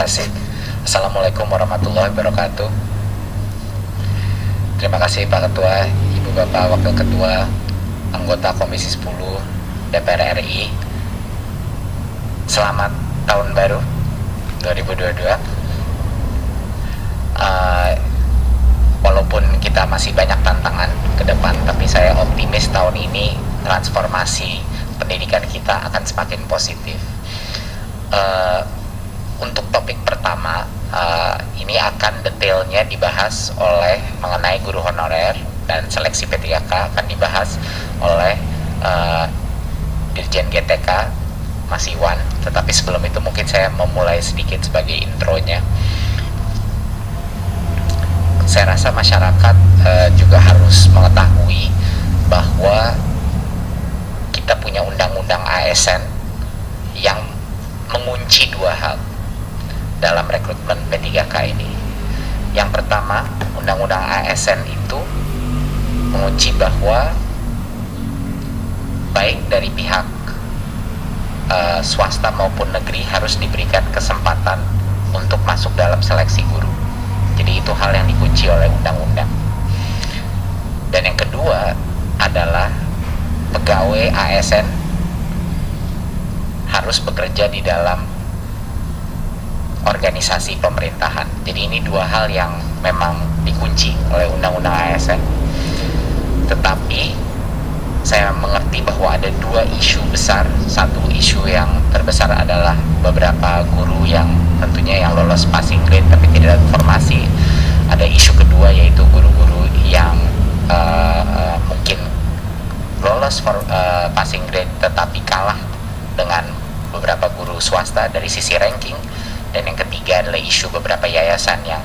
kasih. Assalamualaikum warahmatullahi wabarakatuh. Terima kasih Pak Ketua, Ibu Bapak Wakil Ketua, anggota Komisi 10 DPR RI. Selamat tahun baru 2022. Walaupun kita masih banyak tantangan ke depan, tapi saya optimis tahun ini transformasi pendidikan kita akan semakin positif. Untuk topik pertama, ini akan detailnya dibahas oleh mengenai guru honorer dan seleksi P3K akan dibahas oleh Dirjen GTK Mas Iwan. Tetapi sebelum itu mungkin saya memulai sedikit sebagai intronya. Saya rasa masyarakat juga harus mengetahui bahwa kita punya undang-undang ASN yang mengunci dua hal dalam rekrutmen P3K ini. Yang pertama, undang-undang ASN itu mengunci bahwa baik dari pihak swasta maupun negeri harus diberikan kesempatan untuk masuk dalam seleksi guru. Jadi itu hal yang dikunci oleh undang-undang. Dan yang kedua adalah pegawai ASN harus bekerja di dalam organisasi pemerintahan. Jadi ini dua hal yang memang dikunci oleh undang-undang ASN. Tetapi saya mengerti bahwa ada dua isu besar. Satu isu yang terbesar adalah beberapa guru yang tentunya yang lolos passing grade tapi tidak ada formasi. Ada isu kedua yaitu guru-guru yang mungkin lolos passing grade tetapi kalah dengan beberapa guru swasta dari sisi ranking. Dan yang ketiga adalah isu beberapa yayasan yang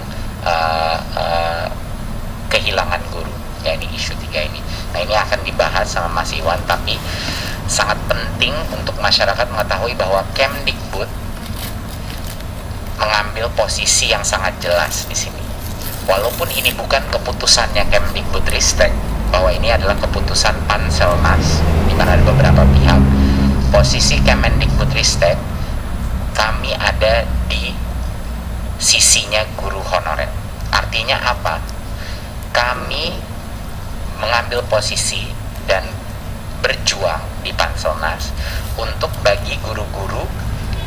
kehilangan guru. Ya, ini isu tiga ini. Nah, ini akan dibahas sama Mas Iwan, tapi sangat penting untuk masyarakat mengetahui bahwa Kemdikbud mengambil posisi yang sangat jelas di sini. Walaupun ini bukan keputusannya Kemdikbudristek, bahwa ini adalah keputusan Panselnas, di mana ada beberapa pihak. Posisi Kemendikbudristek, kami ada di sisinya guru honorer. Artinya apa? Kami mengambil posisi dan berjuang di Panselnas untuk bagi guru-guru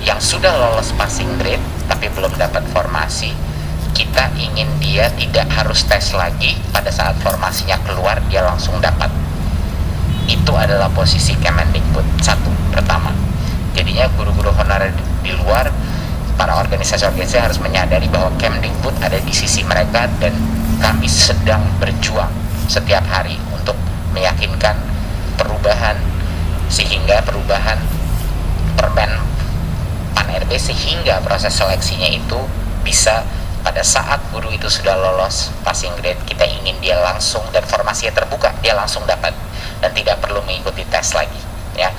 yang sudah lolos passing grade tapi belum dapat formasi, kita ingin dia tidak harus tes lagi, pada saat formasinya keluar dia langsung dapat. Itu adalah posisi Kemendikbud pertama. Jadinya guru-guru honorer di luar, para organisasi-organisasi harus menyadari bahwa Kemdikbud ada di sisi mereka dan kami sedang berjuang setiap hari untuk meyakinkan perubahan, sehingga perubahan Permen Pan-RB sehingga proses seleksinya itu bisa pada saat guru itu sudah lolos passing grade, kita ingin dia langsung dan formasinya terbuka, dia langsung dapat dan tidak perlu mengikuti tes lagi. Ya,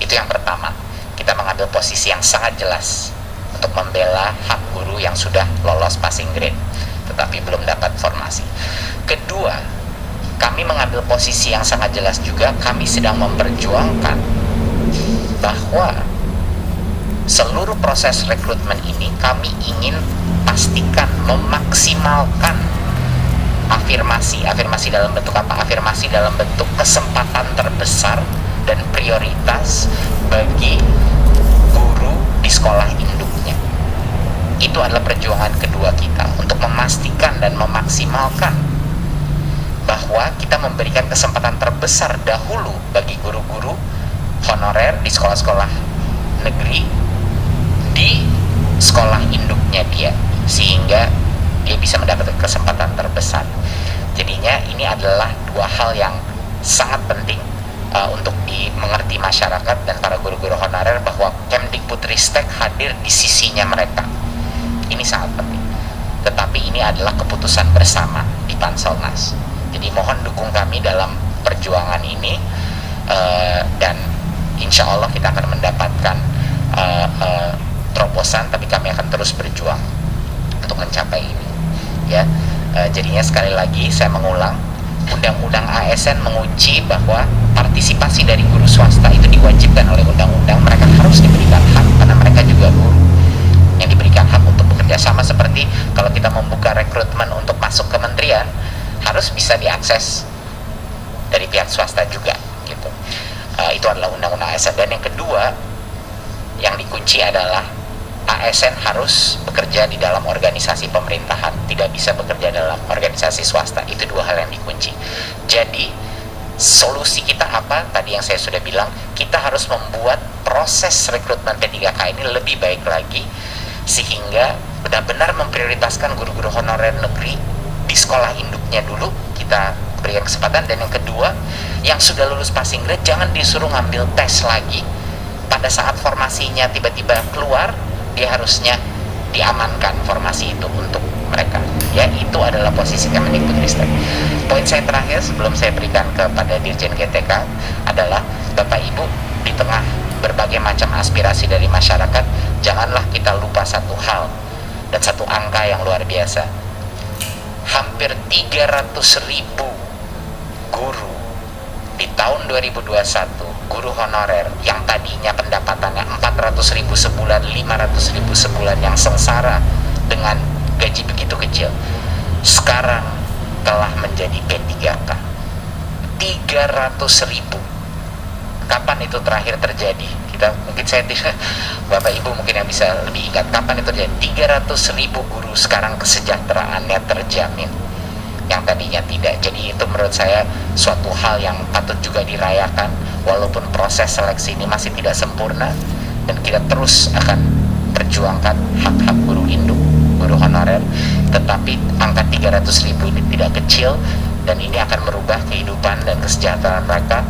itu yang pertama. Kita mengambil posisi yang sangat jelas untuk membela hak guru yang sudah lolos passing grade tetapi belum dapat formasi. Kedua, kami mengambil posisi yang sangat jelas juga, kami sedang memperjuangkan bahwa seluruh proses rekrutmen ini kami ingin pastikan memaksimalkan afirmasi dalam bentuk apa? Afirmasi dalam bentuk kesempatan terbesar dan prioritas bagi guru di sekolah induknya. Itu adalah perjuangan kedua kita untuk memastikan dan memaksimalkan bahwa kita memberikan kesempatan terbesar dahulu bagi guru-guru honorer di sekolah-sekolah negeri di sekolah induknya dia, sehingga dia bisa mendapatkan kesempatan terbesar. Jadinya ini adalah dua hal yang sangat penting untuk dimengerti masyarakat dan para guru-guru honorer bahwa Kemdikbudristek hadir di sisinya mereka. Ini sangat penting. Tetapi ini adalah keputusan bersama di Panselnas. Jadi mohon dukung kami dalam perjuangan ini, dan insya Allah kita akan mendapatkan terobosan, tapi kami akan terus berjuang untuk mencapai ini. Ya, jadinya sekali lagi saya mengulang, Undang-Undang ASN mengunci bahwa partisipasi dari guru swasta itu diwajibkan oleh undang-undang. Mereka harus diberikan hak karena mereka juga guru yang diberikan hak untuk sama seperti kalau kita membuka rekrutmen untuk masuk kementerian, harus bisa diakses dari pihak swasta juga gitu. Itu adalah undang-undang ASN. Dan yang kedua yang dikunci adalah ASN harus bekerja di dalam organisasi pemerintahan, tidak bisa bekerja dalam organisasi swasta. Itu dua hal yang dikunci. Jadi solusi kita apa? Tadi yang saya sudah bilang, kita harus membuat proses rekrutmen P3K ini lebih baik lagi, sehingga benar-benar memprioritaskan guru-guru honorer negeri di sekolah induknya dulu, kita berikan kesempatan. Dan yang kedua, yang sudah lulus passing grade jangan disuruh ngambil tes lagi. Pada saat formasinya tiba-tiba keluar, dia harusnya diamankan formasi itu untuk mereka. Ya, itu adalah posisi Kemendikbudristek. Poin saya terakhir sebelum saya berikan kepada Dirjen GTK adalah, Bapak Ibu, di tengah berbagai macam aspirasi dari masyarakat, janganlah kita lupa satu hal dan satu angka yang luar biasa. Hampir 300.000 guru di tahun 2021, guru honorer yang tadinya pendapatannya 400.000 sebulan, 500.000 sebulan, yang sengsara dengan gaji begitu kecil, sekarang telah menjadi P3K. 300.000. Kapan itu terakhir terjadi? Mungkin saya tidak, Bapak Ibu mungkin yang bisa lebih ingat kapan itu terjadi. 300.000 guru sekarang kesejahteraannya terjamin, yang tadinya tidak. Jadi itu menurut saya suatu hal yang patut juga dirayakan, walaupun proses seleksi ini masih tidak sempurna, dan kita terus akan perjuangkan hak-hak guru induk, guru honorer. Tetapi angka 300.000 ini tidak kecil, dan ini akan merubah kehidupan dan kesejahteraan mereka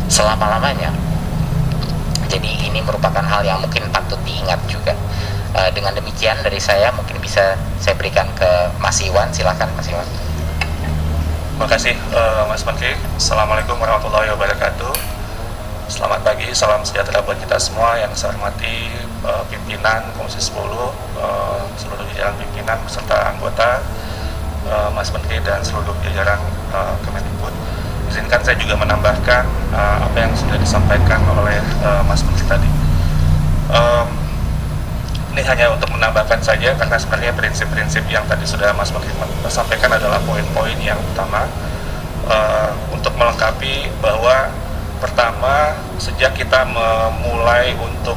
selama-lamanya. Jadi ini merupakan hal yang mungkin patut diingat juga. Dengan demikian dari saya, mungkin bisa saya berikan ke Mas Iwan. Silakan Mas Iwan. Terima kasih Mas Menteri. Assalamualaikum warahmatullahi wabarakatuh. Selamat pagi, salam sejahtera buat kita semua. Yang saya hormati pimpinan Komisi 10, seluruh jajaran pimpinan beserta anggota, Mas Menteri dan seluruh jajaran Kemendikbud. Izinkan saya juga menambahkan apa yang sudah disampaikan oleh Mas Menteri tadi. Ini hanya untuk menambahkan saja, karena sebenarnya prinsip-prinsip yang tadi sudah Mas Menteri sampaikan adalah poin-poin yang utama untuk melengkapi bahwa pertama, sejak kita memulai untuk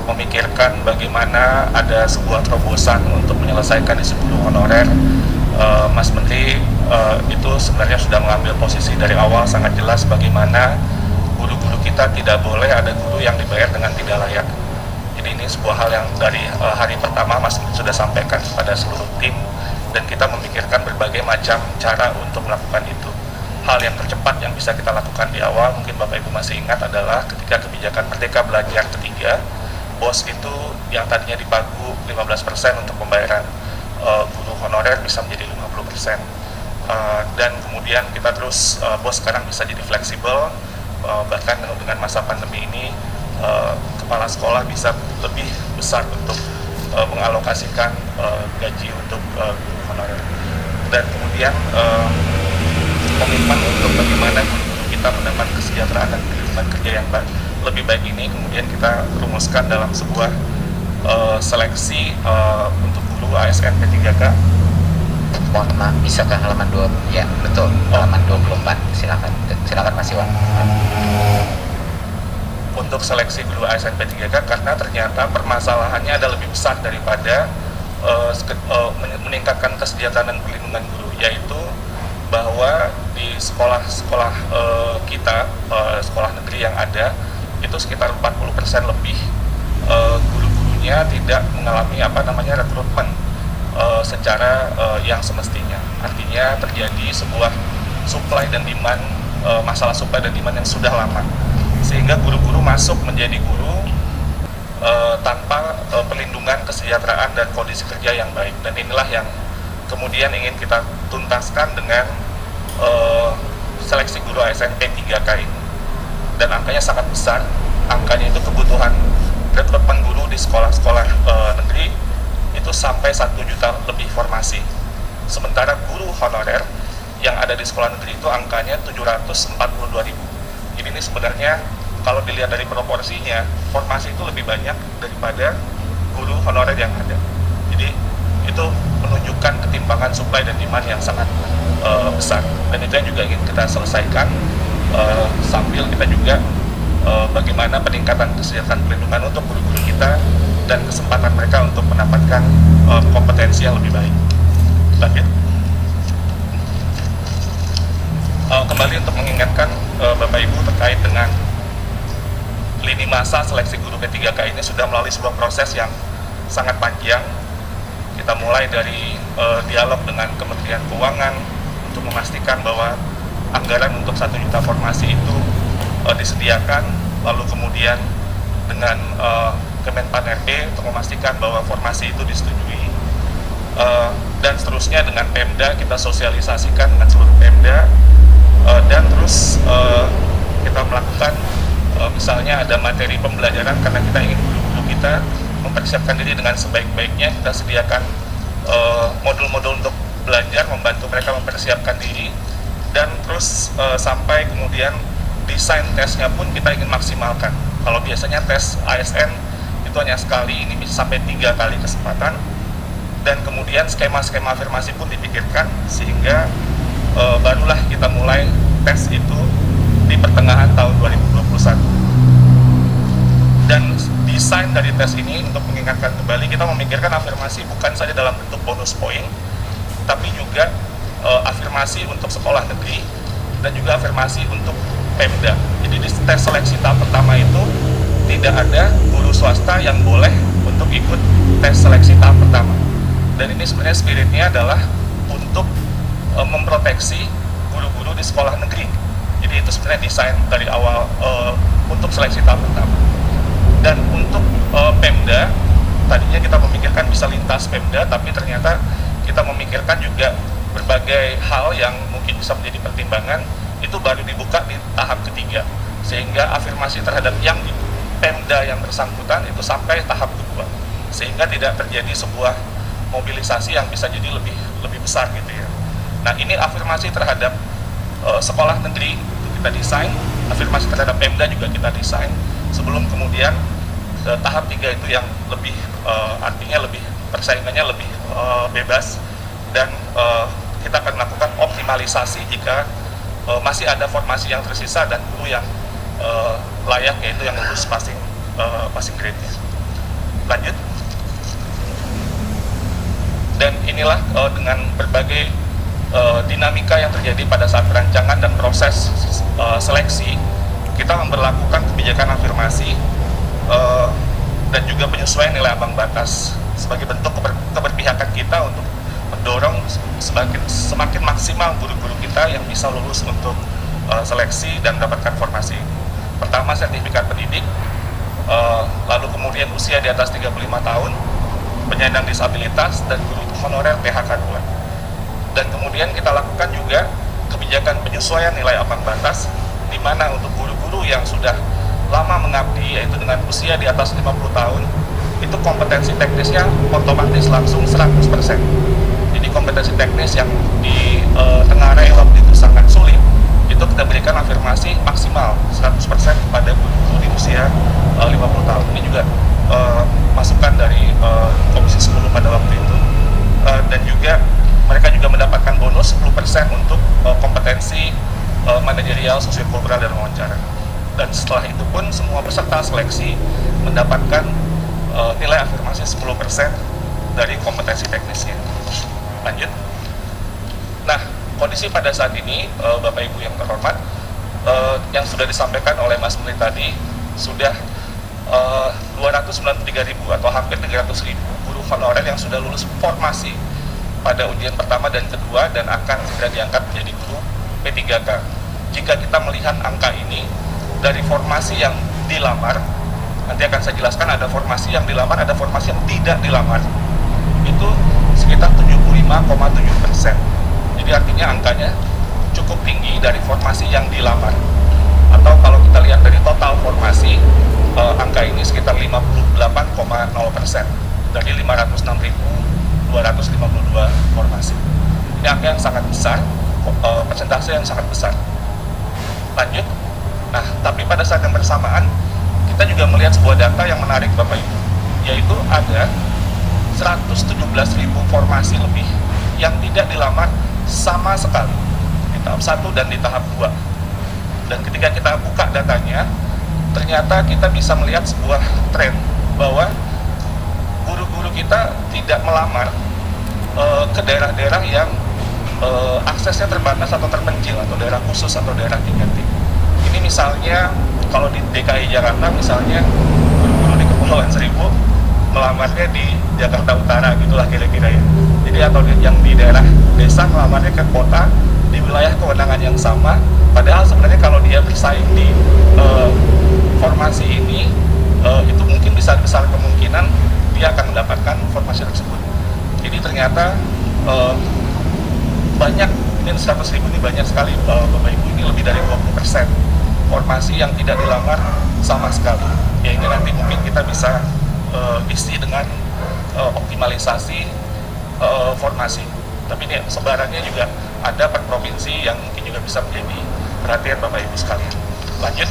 memikirkan bagaimana ada sebuah terobosan untuk menyelesaikan isu guru honorer, Mas Menteri itu sebenarnya sudah mengambil posisi dari awal sangat jelas bagaimana guru-guru kita tidak boleh ada guru yang dibayar dengan tidak layak. Jadi ini sebuah hal yang dari hari pertama Mas Menteri sudah sampaikan kepada seluruh tim, dan kita memikirkan berbagai macam cara untuk melakukan itu. Hal yang tercepat yang bisa kita lakukan di awal, mungkin Bapak Ibu masih ingat, adalah ketika kebijakan Merdeka Belajar ketiga, BOS itu yang tadinya dipagu 15% untuk pembayaran guru honorer bisa menjadi 50%. Dan kemudian kita terus, BOS sekarang bisa jadi fleksibel, bahkan dengan masa pandemi ini kepala sekolah bisa lebih besar untuk mengalokasikan gaji untuk guru honorer. Dan kemudian komitmen untuk bagaimana guru-guru kita mendapat kesejahteraan dan lingkungan kerja yang lebih baik ini kemudian kita rumuskan dalam sebuah seleksi untuk guru ASN P3K. Mohon maaf, bisa ke halaman 2? Ya, betul, halaman 24. Silakan Mas Iwan. Untuk seleksi guru ASN P3K, karena ternyata permasalahannya ada lebih besar daripada meningkatkan kesejahteraan dan perlindungan guru, yaitu bahwa di sekolah-sekolah kita, sekolah negeri yang ada, itu sekitar 40% lebih guru-gurunya tidak mengalami rekrutmen secara yang semestinya. Artinya terjadi sebuah supply dan demand, masalah supply dan demand yang sudah lama, sehingga guru-guru masuk menjadi guru tanpa perlindungan kesejahteraan dan kondisi kerja yang baik. Dan inilah yang kemudian ingin kita tuntaskan dengan seleksi guru ASN P3K ini. Dan angkanya sangat besar. Angkanya itu kebutuhan rekrutmen guru di sekolah-sekolah negeri itu sampai 1 juta lebih formasi. Sementara guru honorer yang ada di sekolah negeri itu angkanya 742.000. Jadi ini sebenarnya kalau dilihat dari proporsinya, formasi itu lebih banyak daripada guru honorer yang ada. Jadi ketimpangan supply dan demand yang sangat besar, dan itu yang juga ingin kita selesaikan sambil kita juga bagaimana peningkatan kesejahteraan perlindungan untuk guru-guru kita dan kesempatan mereka untuk mendapatkan kompetensi yang lebih baik. Lanjut. Kembali untuk mengingatkan Bapak Ibu terkait dengan lini masa seleksi guru P3K ini sudah melalui sebuah proses yang sangat panjang. Kita mulai dari dialog dengan Kementerian Keuangan untuk memastikan bahwa anggaran untuk 1 juta formasi itu disediakan, lalu kemudian dengan Kemenpan RB untuk memastikan bahwa formasi itu disetujui, dan seterusnya dengan Pemda kita sosialisasikan dengan seluruh Pemda, dan terus kita melakukan misalnya ada materi pembelajaran karena kita ingin guru-guru kita mempersiapkan diri dengan sebaik-baiknya, kita sediakan modul-modul untuk belajar, membantu mereka mempersiapkan diri, dan terus sampai kemudian desain tesnya pun kita ingin maksimalkan. Kalau biasanya tes ASN itu hanya sekali, ini bisa sampai 3 kali kesempatan, dan kemudian skema-skema afirmasi pun dipikirkan sehingga barulah kita mulai tes itu di pertengahan tahun 2021. Dan desain dari tes ini untuk mengingatkan kembali, kita memikirkan afirmasi bukan saja dalam bentuk bonus poin, tapi juga afirmasi untuk sekolah negeri dan juga afirmasi untuk Pemda. Jadi di tes seleksi tahap pertama itu tidak ada guru swasta yang boleh untuk ikut tes seleksi tahap pertama. Dan ini sebenarnya spiritnya adalah untuk memproteksi guru-guru di sekolah negeri. Jadi itu sebenarnya desain dari awal untuk seleksi tahap pertama. Dan untuk Pemda, tadinya kita memikirkan bisa lintas Pemda, tapi ternyata kita memikirkan juga berbagai hal yang mungkin bisa menjadi pertimbangan, itu baru dibuka di tahap ketiga, sehingga afirmasi terhadap yang di Pemda yang bersangkutan itu sampai tahap kedua, sehingga tidak terjadi sebuah mobilisasi yang bisa jadi lebih besar gitu ya. Nah, ini afirmasi terhadap sekolah negeri itu kita desain, afirmasi terhadap Pemda juga kita desain, sebelum kemudian tahap 3 itu yang lebih artinya lebih persaingannya lebih bebas, dan kita akan melakukan optimalisasi jika masih ada formasi yang tersisa dan guru yang layak, yaitu yang lulus passing grade-nya. Lanjut. Dan inilah dengan berbagai dinamika yang terjadi pada saat perancangan dan proses seleksi, kita memberlakukan kebijakan afirmasi dan juga penyesuaian nilai ambang batas sebagai bentuk keberpihakan kita untuk mendorong semakin maksimal guru-guru kita yang bisa lulus untuk seleksi dan mendapatkan formasi. Pertama, sertifikat pendidik, lalu kemudian usia di atas 35 tahun, penyandang disabilitas, dan guru honorer PHK 2. Dan kemudian kita lakukan juga kebijakan penyesuaian nilai ambang batas, di mana untuk guru-guru yang sudah lama mengabdi, yaitu dengan usia di atas 50 tahun, itu kompetensi teknisnya otomatis langsung 100%. Jadi kompetensi teknis yang di Tengarai waktu itu sangat sulit, itu kita berikan afirmasi maksimal 100% kepada guru-guru di usia 50 tahun. Ini juga masukan dari Komisi 10 pada waktu itu, dan juga mereka juga mendapatkan bonus 10% untuk kompetensi manajerial, sosiokultural, dan wawancara. Dan setelah itu pun semua peserta seleksi mendapatkan nilai afirmasi 10% dari kompetensi teknisnya. Lanjut. Nah, kondisi pada saat ini, Bapak Ibu yang terhormat, yang sudah disampaikan oleh Mas Menteri tadi, sudah 293.000 atau hampir 300.000 guru honorer yang sudah lulus formasi pada ujian pertama dan kedua dan akan segera diangkat menjadi guru P3K. Jika kita melihat angka ini dari formasi yang dilamar, nanti akan saya jelaskan, ada formasi yang dilamar, ada formasi yang tidak dilamar, itu sekitar 75,7%. Jadi artinya angkanya cukup tinggi dari formasi yang dilamar. Atau kalau kita lihat dari total formasi, angka ini sekitar 58,0% dari 506.252 formasi. Ini angka yang sangat besar, persentase yang sangat besar. Lanjut. Nah, tapi pada saat yang bersamaan, kita juga melihat sebuah data yang menarik Bapak Ibu, yaitu ada 117.000 formasi lebih yang tidak dilamar sama sekali di tahap 1 dan di tahap 2. Dan ketika kita buka datanya, ternyata kita bisa melihat sebuah tren bahwa guru-guru kita tidak melamar ke daerah-daerah yang aksesnya terbatas atau terpencil, atau daerah khusus atau daerah tingkat. Ini misalnya kalau di DKI Jakarta misalnya guru-guru di Kepulauan Seribu melamarnya di Jakarta Utara gitulah kira-kira ya. Jadi atau yang di daerah desa melamarnya ke kota di wilayah kewenangan yang sama, padahal sebenarnya kalau dia bersaing di formasi ini itu mungkin besar kemungkinan dia akan mendapatkan formasi tersebut. Jadi ternyata banyak, ini 100.000 ini banyak sekali Bapak Ibu, ini lebih dari 20% formasi yang tidak dilamar sama sekali. Ya ini nanti mungkin kita bisa isi dengan optimalisasi formasi. Tapi ini sebarannya juga ada per provinsi yang mungkin juga bisa menjadi perhatian Bapak Ibu sekalian. Lanjut.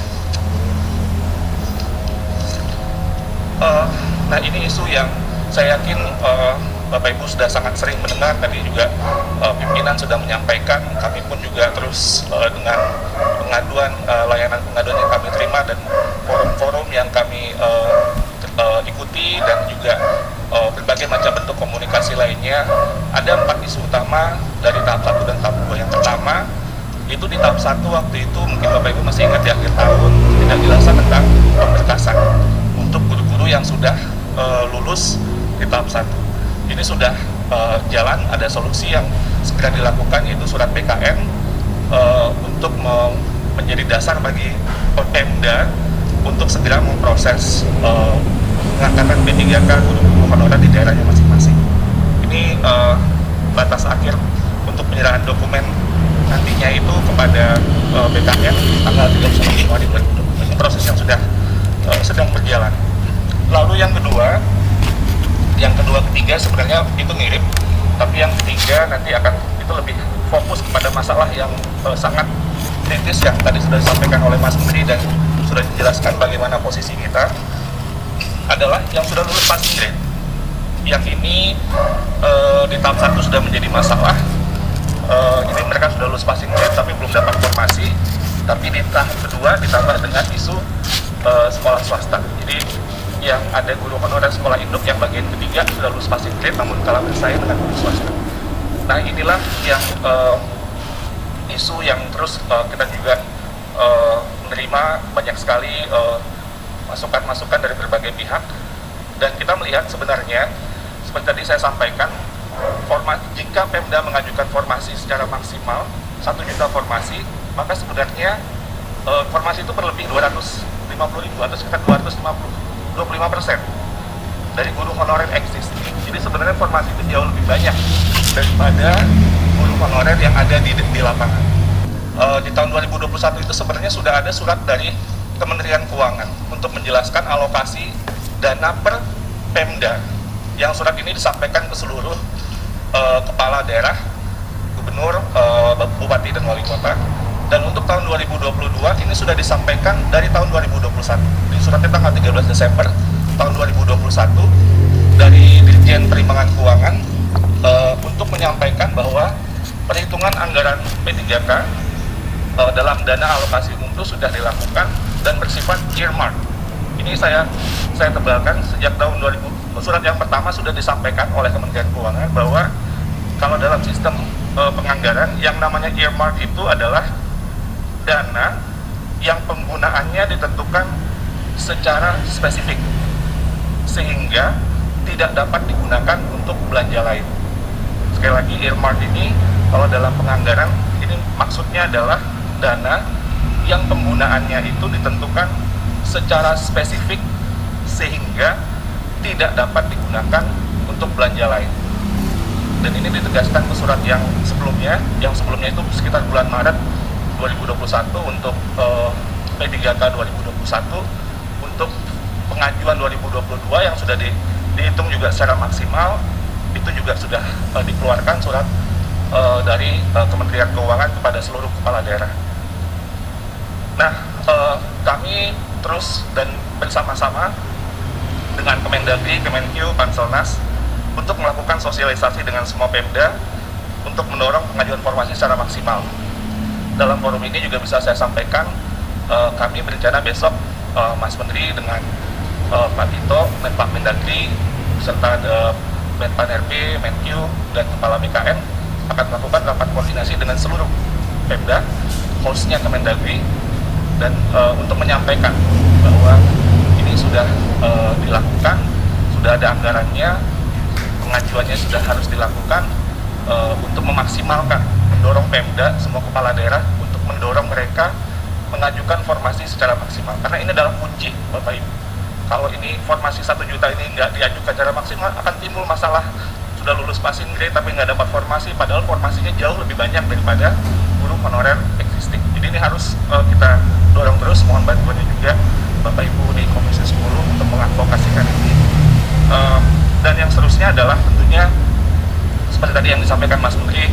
Nah ini isu yang saya yakin Bapak Ibu sudah sangat sering mendengar, tadi juga pimpinan sudah menyampaikan, kami pun juga terus dengan pengaduan, layanan pengaduan yang kami terima dan forum-forum yang kami ikuti dan juga berbagai macam bentuk komunikasi lainnya. Ada 4 isu utama dari tahap 1 dan tahap 2. Yang pertama itu di tahap 1 waktu itu mungkin Bapak Ibu masih ingat di akhir tahun tidak dilaksanakan tentang pemberkasan untuk guru-guru yang sudah lulus di tahap 1. Ini sudah jalan, ada solusi yang segera dilakukan yaitu surat BKN untuk menjadi dasar bagi Pemda untuk segera memproses pengangkatan P3K guru-guru honorer di daerahnya masing-masing. Ini batas akhir untuk penyerahan dokumen nantinya itu kepada BKN tanggal 31 Januari 2020. Ini proses yang sudah sedang berjalan. Lalu yang kedua, ketiga sebenarnya itu mirip, tapi yang ketiga nanti akan itu lebih fokus kepada masalah yang sangat kritis yang tadi sudah disampaikan oleh Mas Menteri dan sudah dijelaskan bagaimana posisi kita, adalah yang sudah lulus passing grade. Yang ini di tahap 1 sudah menjadi masalah. Ini mereka sudah lulus passing grade tapi belum dapat formasi, tapi di tahap kedua ditambah dengan isu sekolah swasta. Jadi yang ada guru honorer sekolah induk yang bagian ketiga sudah lulus passing grade namun kalah bersaing dengan guru swasta. Nah inilah yang isu yang terus kita juga menerima banyak sekali masukan-masukan dari berbagai pihak, dan kita melihat sebenarnya seperti tadi saya sampaikan, jika Pemda mengajukan formasi secara maksimal 1 juta formasi, maka sebenarnya formasi itu berlebih 250.000 atau sekitar 25% dari guru honorer existing. Jadi sebenarnya formasi itu jauh lebih banyak daripada guru honorer yang ada di lapangan. Di tahun 2021 itu sebenarnya sudah ada surat dari Kementerian Keuangan untuk menjelaskan alokasi dana per Pemda, yang surat ini disampaikan ke seluruh kepala daerah, gubernur, bupati dan wali kota. Dan untuk tahun 2022 ini sudah disampaikan dari tahun 2021. Di suratnya tanggal 13 Desember tahun 2021 dari Dirjen Perimbangan Keuangan untuk menyampaikan bahwa perhitungan anggaran P3K dalam dana alokasi umum itu sudah dilakukan dan bersifat earmark. Ini saya tebalkan sejak tahun 2000. Surat yang pertama sudah disampaikan oleh Kementerian Keuangan bahwa kalau dalam sistem penganggaran yang namanya earmark itu adalah dana yang penggunaannya ditentukan secara spesifik sehingga tidak dapat digunakan untuk belanja lain. Sekali lagi, earmark ini kalau dalam penganggaran ini maksudnya adalah dana yang penggunaannya itu ditentukan secara spesifik sehingga tidak dapat digunakan untuk belanja lain. Dan ini ditegaskan ke surat yang sebelumnya itu sekitar bulan Maret 2021 untuk P3K 2021, untuk pengajuan 2022 yang sudah dihitung juga secara maksimal, itu juga sudah dikeluarkan surat dari Kementerian Keuangan kepada seluruh kepala daerah. Nah, kami terus dan bersama-sama dengan Kemendagri, Kemenkyu, Panselnas untuk melakukan sosialisasi dengan semua Pemda untuk mendorong pengajuan formasi secara maksimal. Dalam forum ini juga bisa saya sampaikan, kami berencana besok Mas Menteri dengan Pak Tito, Pak Mendagri, serta Menpan RB, Menq, dan Kepala BKN akan melakukan rapat koordinasi dengan seluruh Pemda, hostnya Kemendagri, dan untuk menyampaikan bahwa ini sudah dilakukan, sudah ada anggarannya, pengajuannya sudah harus dilakukan untuk memaksimalkan, mendorong Pemda, semua kepala daerah untuk mendorong mereka mengajukan formasi secara maksimal, karena ini adalah kunci, Bapak Ibu. Kalau ini formasi 1 juta ini nggak diajukan secara maksimal, akan timbul masalah sudah lulus passing grade tapi nggak dapat formasi, padahal formasinya jauh lebih banyak daripada guru honorer existing. Jadi ini harus kita dorong terus, mohon bantuannya juga Bapak Ibu di Komisi 10 untuk mengadvokasikan ini. Dan yang seterusnya adalah tentunya seperti tadi yang disampaikan Mas Menteri,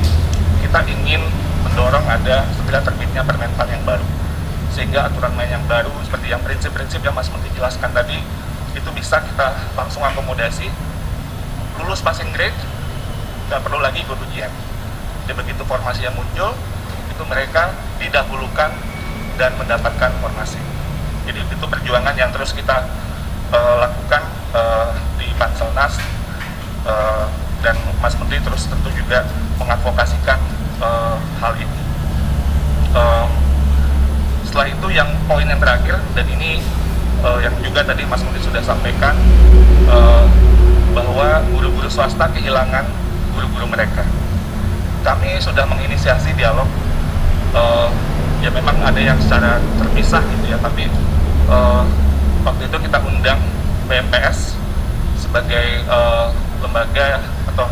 kita ingin mendorong ada segera terbitnya Permenpan yang baru, sehingga aturan main yang baru seperti yang prinsip-prinsip yang Mas Menteri jelaskan tadi itu bisa kita langsung akomodasi. Lulus passing grade nggak perlu lagi ikut ujian. Jadi begitu formasi yang muncul itu mereka didahulukan dan mendapatkan formasi. Jadi itu perjuangan yang terus kita lakukan di Panselnas, dan Mas Menteri terus tentu juga mengadvokasikan hal ini. Setelah itu yang poin yang terakhir, dan ini yang juga tadi Mas Menteri sudah sampaikan, bahwa guru-guru swasta kehilangan guru-guru mereka. Kami sudah menginisiasi dialog, ya memang ada yang secara terpisah gitu ya, tapi waktu itu kita undang BMPS sebagai lembaga atau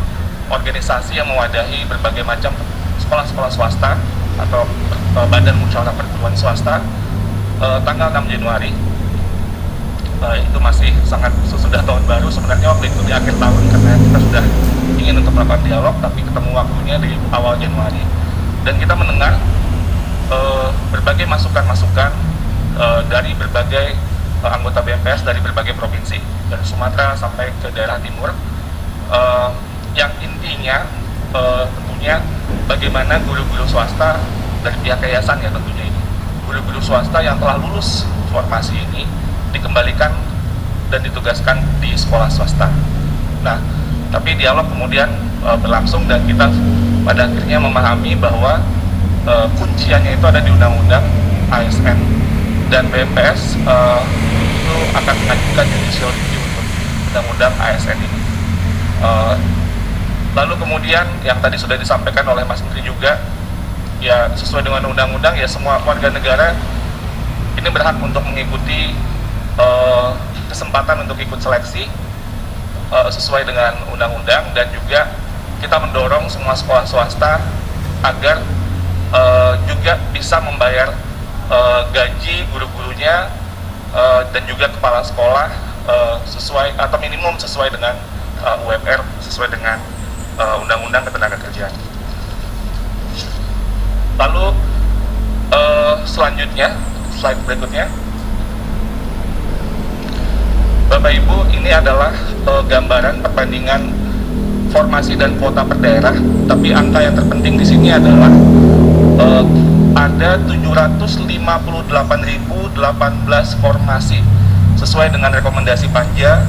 organisasi yang mewadahi berbagai macam sekolah-sekolah swasta atau badan musyawarah perguruan swasta tanggal 6 Januari. Itu masih sangat sesudah tahun baru sebenarnya, waktu itu di akhir tahun, karena kita sudah ingin untuk melakukan dialog tapi ketemu waktunya di awal Januari, dan kita mendengar berbagai masukan-masukan dari berbagai anggota BMPS dari berbagai provinsi, dari Sumatera sampai ke daerah timur, yang intinya tentunya bagaimana guru-guru swasta dari pihak yayasan ya tentunya ini, guru-guru swasta yang telah lulus formasi ini dikembalikan dan ditugaskan di sekolah swasta. Nah, tapi dialog kemudian berlangsung dan kita pada akhirnya memahami bahwa kunciannya itu ada di Undang-Undang ASN, dan BMPS itu akan mengajukan judicial review untuk Undang-Undang ASN ini. Lalu kemudian yang tadi sudah disampaikan oleh Mas Menteri juga, ya sesuai dengan undang-undang ya semua warga negara ini berhak untuk mengikuti kesempatan untuk ikut seleksi sesuai dengan undang-undang, dan juga kita mendorong semua sekolah swasta agar juga bisa membayar gaji guru-gurunya dan juga kepala sekolah sesuai atau minimum sesuai dengan UMR, sesuai dengan Undang-Undang Ketenagakerjaan. Lalu selanjutnya, slide berikutnya, Bapak Ibu, ini adalah gambaran perbandingan formasi dan kuota per daerah. Tapi angka yang terpenting di sini adalah ada 758.018 formasi sesuai dengan rekomendasi Panja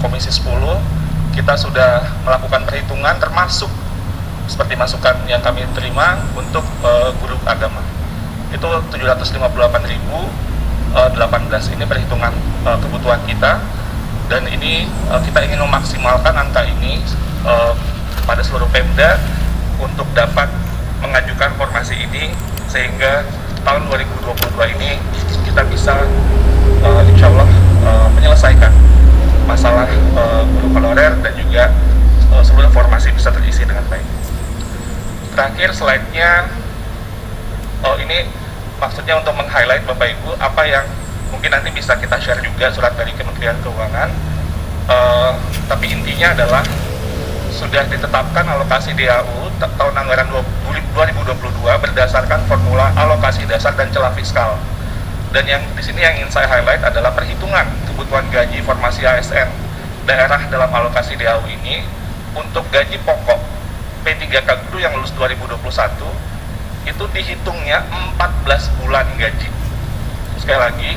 Komisi 10. Kita sudah melakukan perhitungan termasuk seperti masukan yang kami terima untuk guru agama. Itu 758.018 ini perhitungan kebutuhan kita, dan ini kita ingin memaksimalkan angka ini pada seluruh Pemda untuk dapat mengajukan formasi ini, sehingga tahun 2022 ini kita bisa insya Allah menyelesaikan masalah guru honorer dan juga seluruh formasi bisa terisi dengan baik. Terakhir slide-nya, ini maksudnya untuk meng-highlight Bapak Ibu apa yang mungkin nanti bisa kita share juga surat dari Kementerian Keuangan, tapi intinya adalah sudah ditetapkan alokasi DAU tahun anggaran 2022 berdasarkan formula alokasi dasar dan celah fiskal. Dan yang di sini yang ingin saya highlight adalah perhitungan kebutuhan gaji formasi ASN daerah dalam alokasi DAU ini untuk gaji pokok P3K guru yang lulus 2021 itu dihitungnya 14 bulan gaji. Sekali lagi,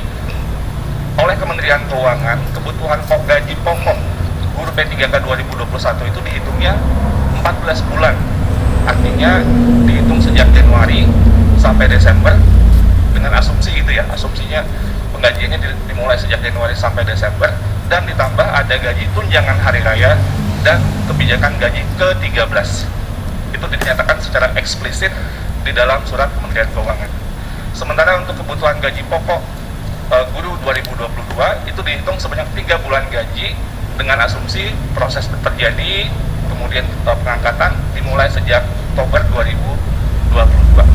oleh Kementerian Keuangan, kebutuhan gaji pokok guru P3K 2021 itu dihitungnya 14 bulan. Artinya dihitung sejak Januari sampai Desember dengan asumsi itu ya, asumsinya penggajiannya dimulai sejak Januari sampai Desember, dan ditambah ada gaji tunjangan hari raya dan kebijakan gaji ke-13. Itu dinyatakan secara eksplisit di dalam surat Kementerian Keuangan. Sementara untuk kebutuhan gaji pokok guru 2022 itu dihitung sebanyak 3 bulan gaji dengan asumsi proses terjadi, kemudian pengangkatan dimulai sejak Oktober 2022.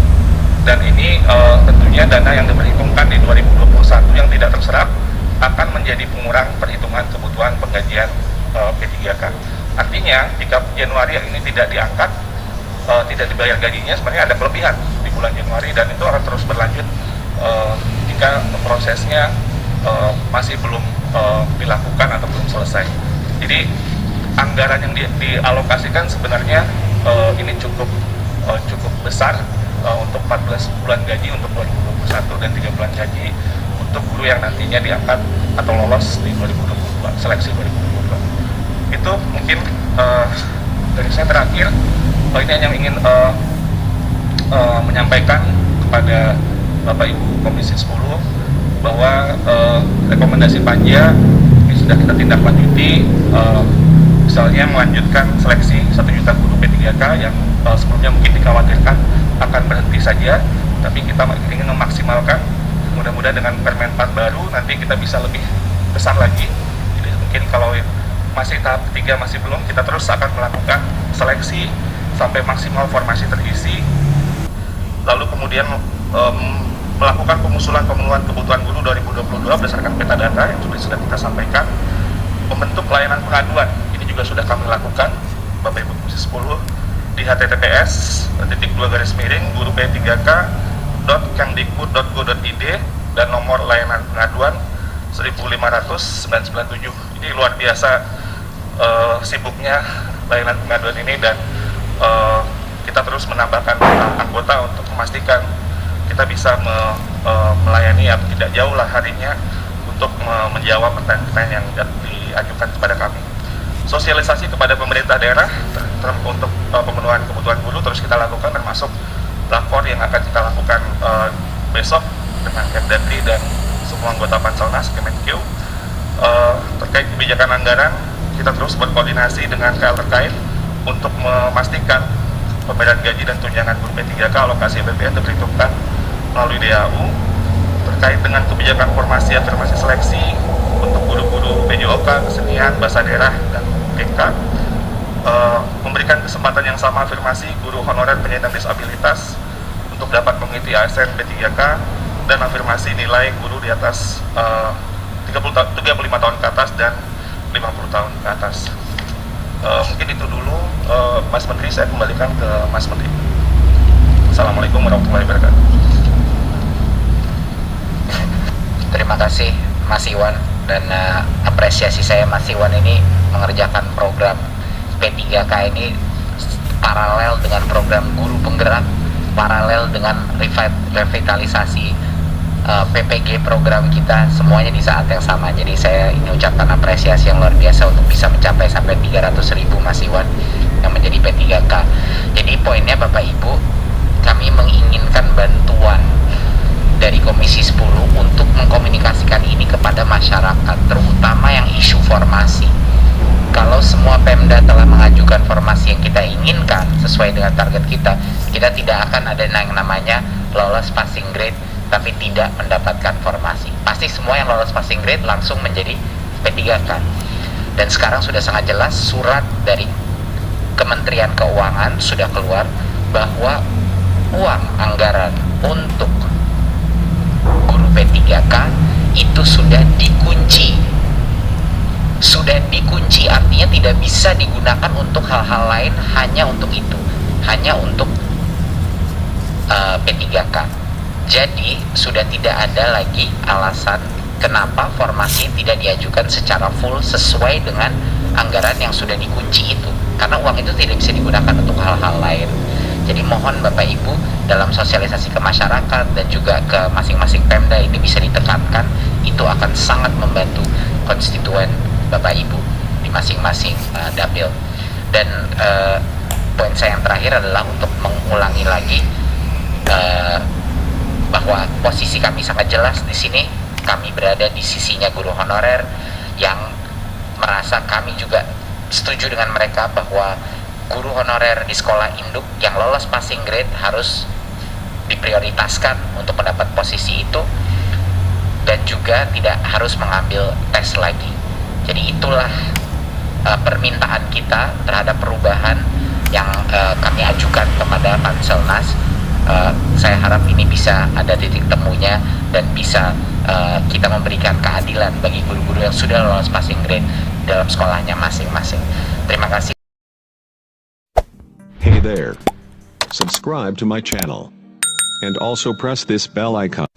Dan ini tentunya dana yang diperhitungkan di 2021 yang tidak terserap akan menjadi pengurang perhitungan kebutuhan penggajian P3K. Artinya jika Januari ini tidak diangkat, tidak dibayar gajinya, sebenarnya ada kelebihan di bulan Januari, dan itu akan terus berlanjut jika prosesnya masih belum dilakukan atau belum selesai. Jadi anggaran yang dialokasikan sebenarnya ini cukup besar untuk 14 bulan gaji untuk 2021 dan 3 bulan gaji untuk guru yang nantinya diangkat atau lolos di 2022, seleksi 2022. Itu mungkin dari saya terakhir. Ini yang ingin menyampaikan kepada Bapak Ibu Komisi 10 bahwa rekomendasi panja ini sudah kita tindak lanjuti, misalnya melanjutkan seleksi 1 juta guru P3K yang sebelumnya mungkin dikhawatirkan akan berhenti saja, tapi kita ingin memaksimalkan, mudah-mudahan dengan Permen 4 baru nanti kita bisa lebih besar lagi. Jadi mungkin kalau masih tahap 3 masih belum, kita terus akan melakukan seleksi sampai maksimal formasi terisi, lalu kemudian melakukan pengusulan pemenuhan kebutuhan guru 2022 berdasarkan peta data yang sudah kita sampaikan, membentuk layanan pengaduan, ini juga sudah kami lakukan Bapak Ibu Komisi 10 di https://guru p3k.kemdikbud.go.id dan nomor layanan pengaduan 15997. Ini luar biasa sibuknya layanan pengaduan ini, dan kita terus menambahkan anggota untuk memastikan kita bisa melayani atau tidak jauh lah harinya untuk menjawab pertanyaan yang diajukan kepada kami. Sosialisasi kepada pemerintah daerah untuk pemenuhan kebutuhan guru terus kita lakukan, termasuk lapor yang akan kita lakukan besok dengan Kemdagri dan semua anggota Panselnas Kemenkeu. Terkait kebijakan anggaran, kita terus berkoordinasi dengan KL terkait untuk memastikan pembayaran gaji dan tunjangan guru P3K alokasi APBN diperhitungkan melalui DAU. Terkait dengan kebijakan formasi afirmasi seleksi untuk guru-guru PJOK, kesenian, bahasa daerah, dan GK, memberikan kesempatan yang sama afirmasi guru honorer penyandang disabilitas untuk dapat mengikuti ASN P3K, dan afirmasi nilai guru di atas 35 tahun ke atas dan 50 tahun ke atas. Mungkin itu dulu, Mas Menteri, saya kembalikan ke Mas Menteri. Assalamualaikum warahmatullahi wabarakatuh. Terima kasih Mas Iwan, dan apresiasi saya Mas Iwan ini mengerjakan program P3K ini paralel dengan program guru penggerak, paralel dengan revitalisasi PPG program kita, semuanya di saat yang sama. Jadi saya ini ucapkan apresiasi yang luar biasa untuk bisa mencapai sampai 300.000 Mas Iwan yang menjadi P3K. Jadi poinnya Bapak Ibu, kami menginginkan bantuan dari Komisi 10 untuk mengkomunikasikan ini kepada masyarakat, terutama yang isu formasi. Kalau semua Pemda telah mengajukan formasi yang kita inginkan sesuai dengan target kita, kita tidak akan ada yang namanya lolos passing grade tapi tidak mendapatkan formasi. Pasti semua yang lolos passing grade langsung menjadi P3K. Dan sekarang sudah sangat jelas surat dari Kementerian Keuangan sudah keluar bahwa uang anggaran untuk guru P3K itu sudah dikunci. Sudah dikunci artinya tidak bisa digunakan untuk hal-hal lain, hanya untuk itu, hanya untuk P3K. Jadi sudah tidak ada lagi alasan kenapa formasi tidak diajukan secara full sesuai dengan anggaran yang sudah dikunci itu. karena uang itu tidak bisa digunakan untuk hal-hal lain. Jadi mohon Bapak Ibu dalam sosialisasi ke masyarakat dan juga ke masing-masing Pemda ini bisa ditekankan, itu akan sangat membantu konstituen Bapak Ibu di masing-masing dapil. Dan poin saya yang terakhir adalah untuk mengulangi lagi bahwa posisi kami sangat jelas di sini. Kami berada di sisinya guru honorer yang merasa kami juga setuju dengan mereka bahwa guru honorer di sekolah induk yang lolos passing grade harus diprioritaskan untuk mendapat posisi itu dan juga tidak harus mengambil tes lagi. Jadi itulah permintaan kita terhadap perubahan yang kami ajukan kepada Panselnas. Saya harap ini bisa ada titik temunya dan bisa kita memberikan keadilan bagi guru-guru yang sudah lolos passing grade dalam sekolahnya masing-masing. Terima kasih. Hey there. Subscribe to my channel. And also press this bell icon.